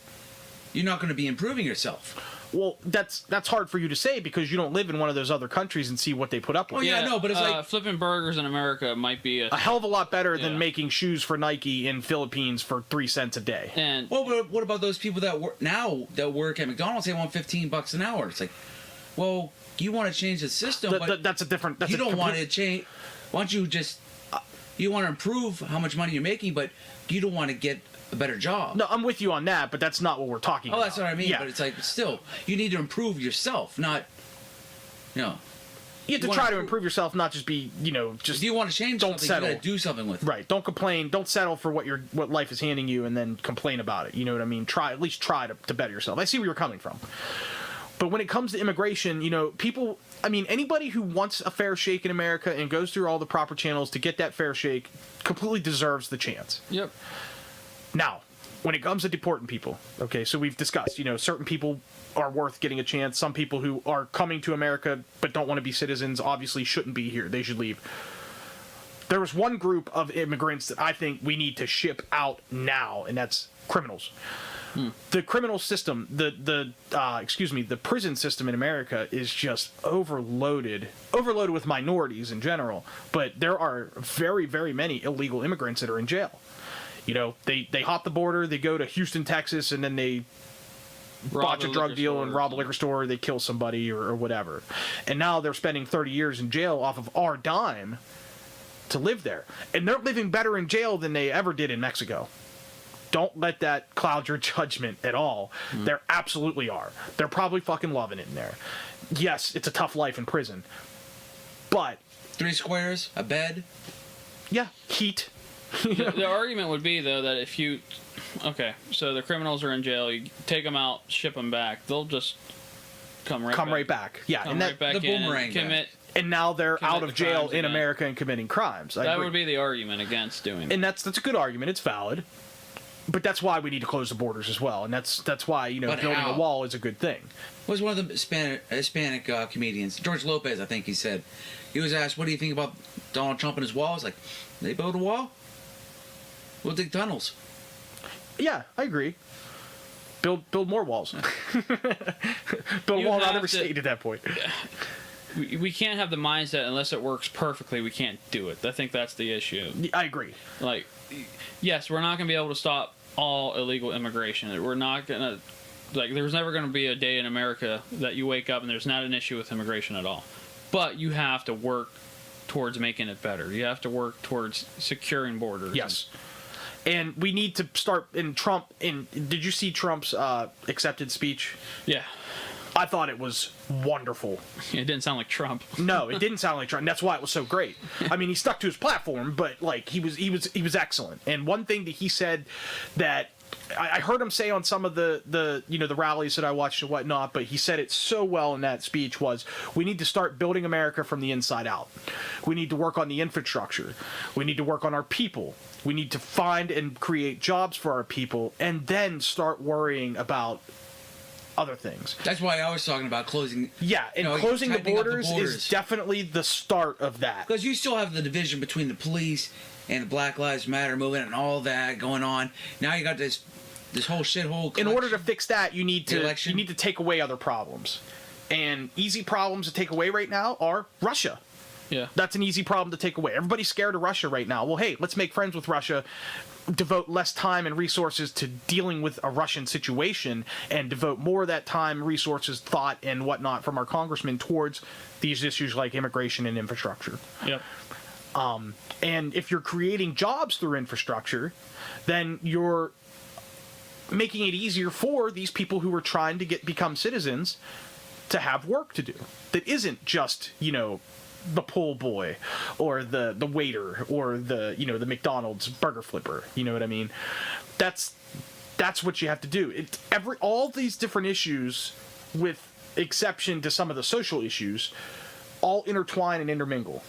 you're not going to be improving yourself. Well, that's hard for you to say, because you don't live in one of those other countries and see what they put up with. Oh yeah, no, but it's like flipping burgers in America might be a hell of a lot better than making shoes for Nike in Philippines for 3 cents a day. And well, but what about those people that work at McDonald's? They want $15 an hour. It's like, well, you want to change the system, but that's a different. You don't want to change. Why don't you just? You want to improve how much money you're making, but you don't want to get a better job. No, I'm with you on that, but that's not what we're talking about. Oh, that's what I mean. Yeah. But it's like, still, you need to improve yourself, not, You have to try to improve yourself, not just be, just. If you want to change something, you got to do something with it. Right. Don't complain. Don't settle for what life is handing you and then complain about it. You know what I mean? At least try to better yourself. I see where you're coming from. But when it comes to immigration, people, anybody who wants a fair shake in America and goes through all the proper channels to get that fair shake completely deserves the chance. Yep. Now, when it comes to deporting people, okay, so we've discussed, certain people are worth getting a chance. Some people who are coming to America but don't want to be citizens obviously shouldn't be here. They should leave. There was one group of immigrants that I think we need to ship out now, and that's criminals. The criminal system, the prison system in America is just overloaded with minorities in general. But there are very, very many illegal immigrants that are in jail. They hop the border, they go to Houston, Texas, and then they botch a drug deal and rob a liquor store, or they kill somebody or whatever. And now they're spending 30 years in jail off of our dime to live there. And they're living better in jail than they ever did in Mexico. Don't let that cloud your judgment at all. There absolutely are. They're probably fucking loving it in there. Yes, it's a tough life in prison. But 3 squares, a bed. Yeah, heat. The argument would be, though, that if you okay, so the criminals are in jail. You take them out, ship them back. They'll just come right back. Yeah, Come and right back the in boomerang and commit. and now they're commit out of the jail crimes in again. America and committing crimes. I That agree. would be the argument against doing that. And that's a good argument. It's valid. But that's why we need to close the borders as well, and that's why But building how? a wall is a good thing. Was one of the Hispanic comedians, George Lopez, I think he said. He was asked, "What do you think about Donald Trump and his wall?" He's like, "They build a wall. We'll dig tunnels." Yeah, I agree. Build more walls. Build a You wall around have every to- state at that point. We can't have the mindset unless it works perfectly. We can't do it. I think that's the issue. I agree. Like, yes, we're not going to be able to stop all illegal immigration. We're not going to, like, there's never going to be a day in America that you wake up and there's not an issue with immigration at all. But you have to work towards making it better. You have to work towards securing borders. Yes. And we need to start in Trump. Did you see Trump's acceptance speech? Yeah. I thought it was wonderful. It didn't sound like Trump. No, it didn't sound like Trump. And that's why it was so great. I mean, he stuck to his platform, but like he was excellent. And one thing that he said that I heard him say on some of the rallies that I watched and whatnot, but he said it so well in that speech was, we need to start building America from the inside out. We need to work on the infrastructure. We need to work on our people. We need to find and create jobs for our people, and then start worrying about other things. That's why I was talking about closing. Yeah, and closing the tightening up borders is definitely the start of that. Because you still have the division between the police and the Black Lives Matter movement and all that going on. Now you got this whole shithole. In order to fix that, you need The election. to take away other problems. And easy problems to take away right now are Russia. Yeah. That's an easy problem to take away. Everybody's scared of Russia right now. Well, hey, let's make friends with Russia, devote less time and resources to dealing with a Russian situation, and devote more of that time, resources, thought, and whatnot from our congressmen towards these issues like immigration and infrastructure. Yep. And if you're creating jobs through infrastructure, then you're making it easier for these people who are trying to become citizens to have work to do that isn't just, the pool boy or the waiter or the McDonald's burger flipper. You know what I mean? That's what you have to do. All these different issues, with exception to some of the social issues, all intertwine and intermingle.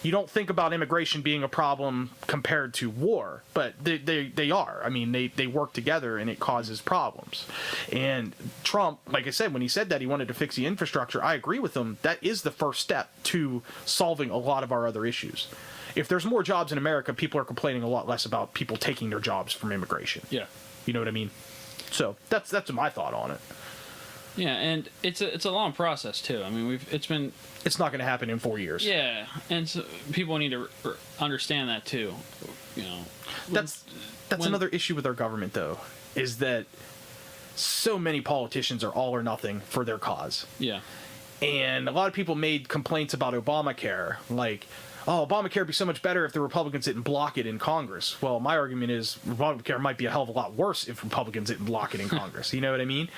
You don't think about immigration being a problem compared to war, but they are. I mean, they work together and it causes problems. And Trump, like I said, when he said that he wanted to fix the infrastructure, I agree with him. That is the first step to solving a lot of our other issues. If there's more jobs in America, people are complaining a lot less about people taking their jobs from immigration. Yeah. You know what I mean? So that's my thought on it. Yeah, and it's a long process too. I mean, It's not going to happen in 4 years. yeah, and so people need to understand that too. That's when- another issue with our government, though, is that so many politicians are all or nothing for their cause. Yeah. And a lot of people made complaints about Obamacare, like, oh, Obamacare would be so much better if the Republicans didn't block it in Congress. Well, my argument is Obamacare might be a hell of a lot worse if Republicans didn't block it in Congress. You know what I mean?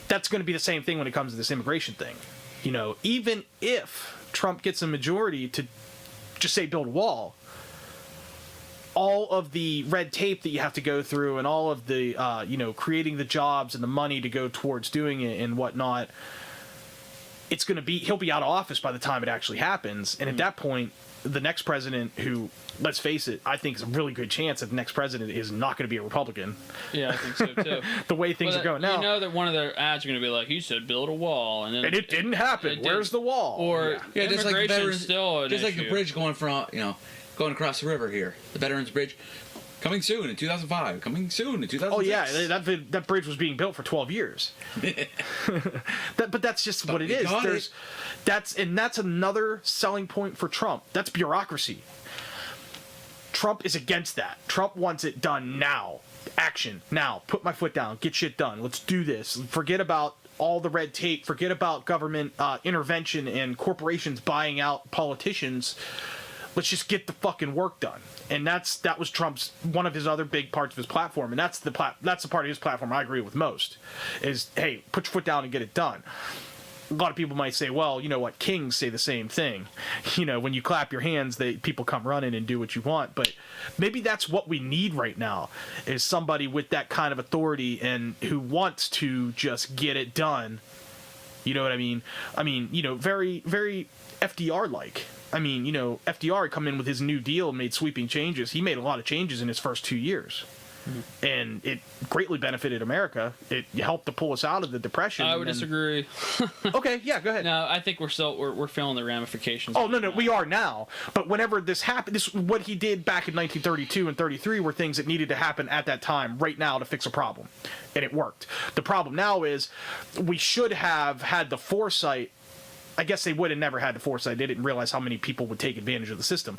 That's going to be the same thing when it comes to this immigration thing. Even if Trump gets a majority to just say build a wall, all of the red tape that you have to go through and all of the, creating the jobs and the money to go towards doing it and whatnot, he'll be out of office by the time it actually happens. And at that point, the next president, who, let's face it, I think is a really good chance that the next president is not going to be a Republican. Yeah, I think so too. The way things are going now. You know that one of their ads are going to be like, he said build a wall, and then And it didn't happen. it Where's the wall? Or Yeah, just like immigration's veterans, still an just like issue. the bridge going across the river here, the Veterans Bridge, coming soon in 2005, coming soon in 2006. Oh yeah, that bridge was being built for 12 years. But that's just what it is. That's another selling point for Trump. That's bureaucracy. Trump is against that. Trump wants it done now. Action now. Put my foot down. Get shit done. Let's do this. Forget about all the red tape. Forget about government intervention and corporations buying out politicians. Let's just get the fucking work done. And that was Trump's one of his other big parts of his platform, and that's the part of his platform I agree with most. Is, hey, put your foot down and get it done. a lot of people might say, well, you know what, kings say the same thing. You know, when you clap your hands, people come running and do what you want. But maybe that's what we need right now, is somebody with that kind of authority and who wants to just get it done. You know what I mean? I mean, you know, very, very FDR-like. I mean, you know, FDR come in with his New Deal, made sweeping changes. He made a lot of changes in his first 2 years. And it greatly benefited America. It helped to pull us out of the Depression. I would disagree. Okay, yeah, go ahead. No, I think we're feeling the ramifications. Oh, no, we are now. But whenever this happened, what he did back in 1932 and 33 were things that needed to happen at that time, right now, to fix a problem. And it worked. The problem now is we should have had the foresight. I guess they would have never had the foresight. They didn't realize how many people would take advantage of the system.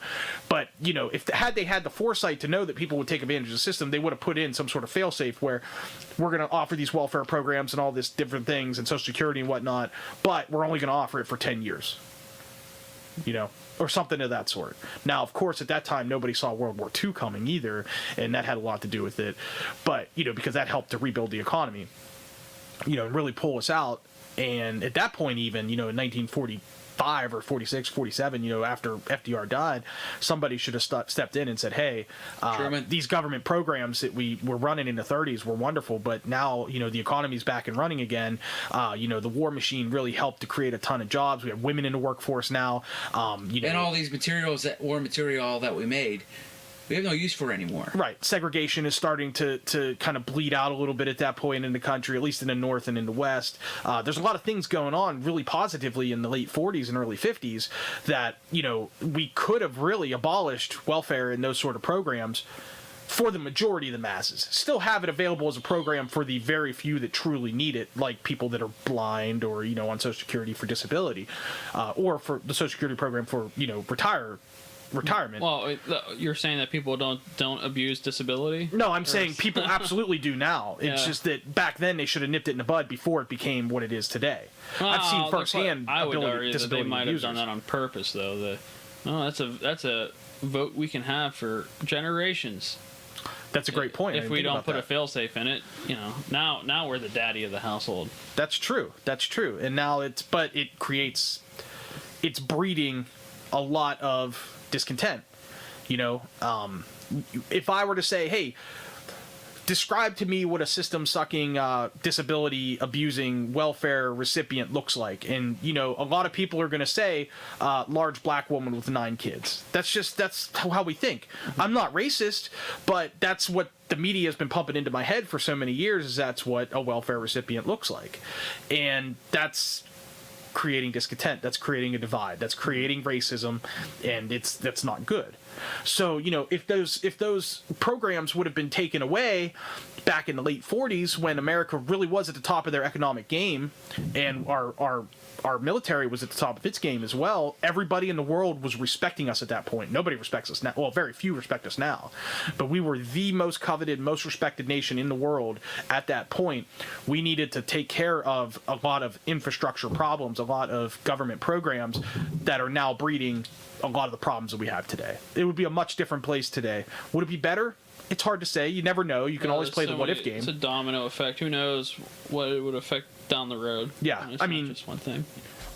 But, you know, had they had the foresight to know that people would take advantage of the system, they would have put in some sort of fail-safe where we're going to offer these welfare programs and all this different things and Social Security and whatnot, but we're only going to offer it for 10 years. You know, or something of that sort. Now, of course, at that time, nobody saw World War II coming either, and that had a lot to do with it. But, you know, because that helped to rebuild the economy, you know, and really pull us out. And at that point, even, you know, in 1945 or 46, 47, you know, after FDR died, somebody should have stepped in and said, hey, these government programs that we were running in the 30s were wonderful, but now, you know, the economy's back and running again. You know, the war machine really helped to create a ton of jobs. We have women in the workforce now. You know, and all these war material that we made, we have no use for anymore. Right. Segregation is starting to kind of bleed out a little bit at that point in the country, at least in the North and in the West. There's a lot of things going on really positively in the late 40s and early 50s that, you know, we could have really abolished welfare and those sort of programs for the majority of the masses. Still have it available as a program for the very few that truly need it, like people that are blind or, you know, on Social Security for disability, or for the Social Security program for, you know, retirement. Well, you're saying that people don't abuse disability? No, I'm saying people absolutely do now. It's just that back then they should have nipped it in the bud before it became what it is today. Well, I've seen firsthand. I would argue that they might abusers. have done that on purpose, though. That's a vote we can have for generations. That's a great point. If we don't put a failsafe in it, you know, now we're the daddy of the household. That's true. And now it's breeding a lot of discontent. You know, if I were to say, hey, describe to me what a system sucking, disability abusing welfare recipient looks like, and, you know, a lot of people are going to say large black woman with 9 kids. That's how we think. I'm not racist, but that's what the media has been pumping into my head for so many years, is that's what a welfare recipient looks like. And that's creating discontent, that's creating a divide, that's creating racism, and that's not good. So, you know, if those programs would have been taken away back in the late 40s, when America really was at the top of their economic game, and our military was at the top of its game as well, everybody in the world was respecting us at that point. Nobody respects us now. Well, very few respect us now. But we were the most coveted, most respected nation in the world at that point. We needed to take care of a lot of infrastructure problems, a lot of government programs that are now breeding a lot of the problems that we have today. It would be a much different place today. Would it be better? It's hard to say. You never know. You can always play the what-if game. It's a domino effect. Who knows what it would affect down the road? Yeah, I mean, just one thing.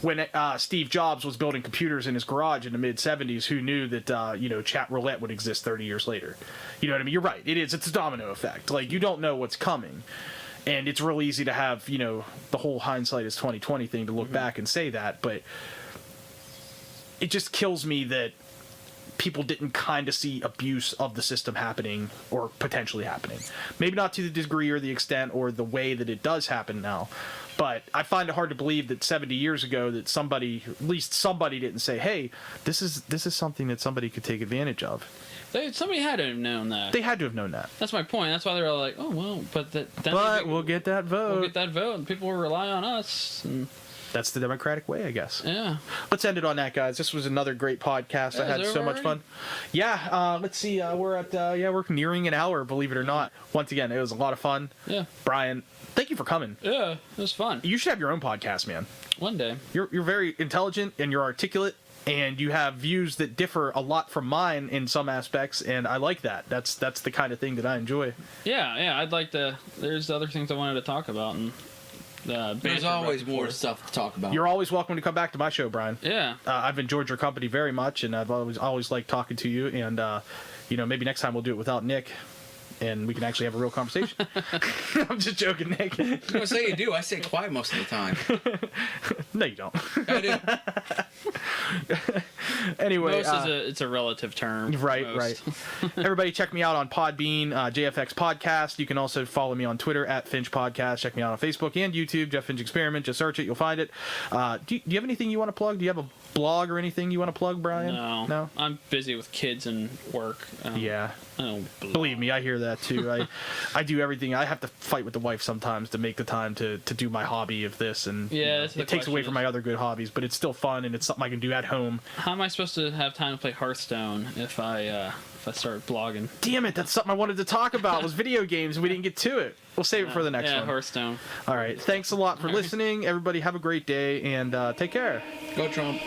When Steve Jobs was building computers in his garage in the mid-'70s, who knew that, you know, chat roulette would exist 30 years later? You know what I mean? You're right. It's a domino effect. Like, you don't know what's coming. And it's real easy to have, you know, the whole hindsight is 20/20 thing to look back and say that, but it just kills me that people didn't kind of see abuse of the system happening or potentially happening. Maybe not to the degree or the extent or the way that it does happen now, but I find it hard to believe that 70 years ago that at least somebody didn't say, hey, this is something that somebody could take advantage of. Somebody had to have known that. They had to have known that. That's my point. That's why they're all like, oh, well, but we'll get that vote. We'll get that vote, and people will rely on us. And that's the democratic way, I guess. Yeah. Let's end it on that, guys. This was another great podcast. I had so much fun. Yeah. Let's see. We're nearing an hour, believe it or not. Once again, it was a lot of fun. Yeah. Brian, thank you for coming. Yeah, it was fun. You should have your own podcast, man. One day. You're very intelligent and you're articulate, and you have views that differ a lot from mine in some aspects, and I like that. That's the kind of thing that I enjoy. Yeah. I'd like to. There's other things I wanted to talk about, and There's always more stuff to talk about. You're always welcome to come back to my show, Brian. Yeah. I've enjoyed your company very much, and I've always liked talking to you. And maybe next time we'll do it without Nick, and we can actually have a real conversation. I'm just joking, Nick. I say you do. I stay quiet most of the time. No, you don't. I do. Anyway, Most it's a relative term. Right, most. right. Everybody check me out on Podbean, JFX Podcast. You can also follow me on Twitter at Finch Podcast. Check me out on Facebook and YouTube, Jeff Finch Experiment. Just search it, you'll find it. Do you have anything you want to plug? Do you have a blog or anything you want to plug, Brian? No. I'm busy with kids and work. Yeah. I don't Believe me, I hear that too. I do everything. I have to fight with the wife sometimes to make the time to do my hobby of this, and Yeah, it takes away from my other good hobbies. But it's still fun, and it's something I can do at home. How am I supposed to have time to play Hearthstone if I start blogging? Damn it! That's something I wanted to talk about was video games, and we didn't get to it. We'll save it for the next one. Hearthstone. All right. Thanks a lot for listening, everybody. Have a great day, and take care. Go Trump.